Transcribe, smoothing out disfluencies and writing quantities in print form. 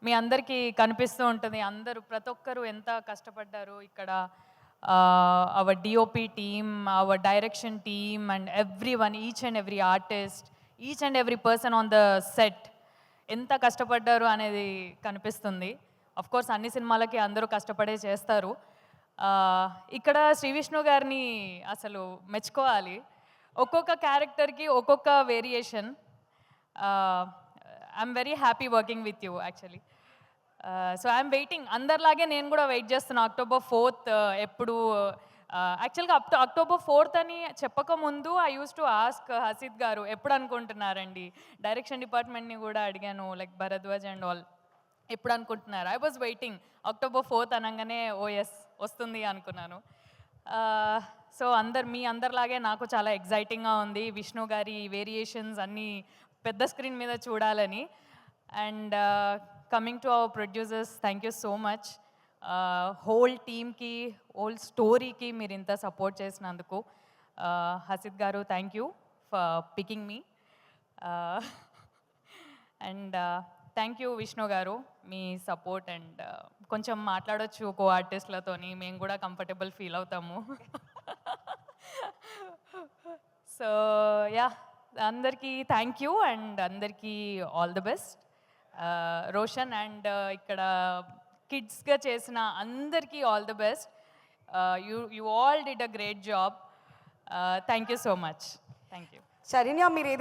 మీ అందరికీ కనిపిస్తూ ఉంటుంది. అందరూ ప్రతి ఒక్కరు ఎంత కష్టపడ్డారు ఇక్కడ. Our DOP team, our direction team and everyone, each and every artist, each and every person on the set ఎంత కష్టపడ్డారు అనేది కనిపిస్తుంది. అఫ్ కోర్స్ అన్ని సినిమాలకి అందరూ కష్టపడే చేస్తారు. ఇక్కడ శ్రీ విష్ణు గారిని అసలు మెచ్చుకోవాలి. ఒక్కొక్క క్యారెక్టర్కి ఒక్కొక్క variation. I'm very happy working with you actually. So I'm waiting, అందరిలాగే నేను కూడా వెయిట్ చేస్తున్నా October 4th ఎప్పుడు. యాక్చువల్గా October 4th అని చెప్పకముందు ఐ యూస్ టు ఆస్క్ హసీద్ గారు ఎప్పుడు అనుకుంటున్నారండి. డైరెక్షన్ డిపార్ట్మెంట్ని కూడా అడిగాను, లైక్ భరద్వాజ్ అండ్ ఆల్, ఎప్పుడు అనుకుంటున్నారు. I was waiting. October 4th అనగానే ఓ ఎస్ వస్తుంది అనుకున్నాను. సో మీ అందరిలాగే నాకు చాలా ఎగ్జైటింగ్గా ఉంది విష్ణు గారి వేరియేషన్స్ అన్నీ పెద్ద స్క్రీన్ మీద చూడాలని. And coming to our producers, thank you so much. Whole టీమ్కి, హోల్ స్టోరీకి మీరు ఇంత సపోర్ట్ చేసినందుకు. హసీద్ గారు, thank you for picking me. And thank you Vishnu గారు, మీ సపోర్ట్. అండ్ కొంచెం మాట్లాడొచ్చు కో ఆర్టిస్ట్లతోని, మేము కూడా కంఫర్టబుల్ ఫీల్ అవుతాము. సో యా, అందరికీ థ్యాంక్ యూ అండ్ అందరికీ all the best. Roshan and ఇక్కడ కిడ్స్గా చేసిన అందరికీ all the best. You all did a great job. Thank you so much. Thank you. Saranya, మీరు ఏదైనా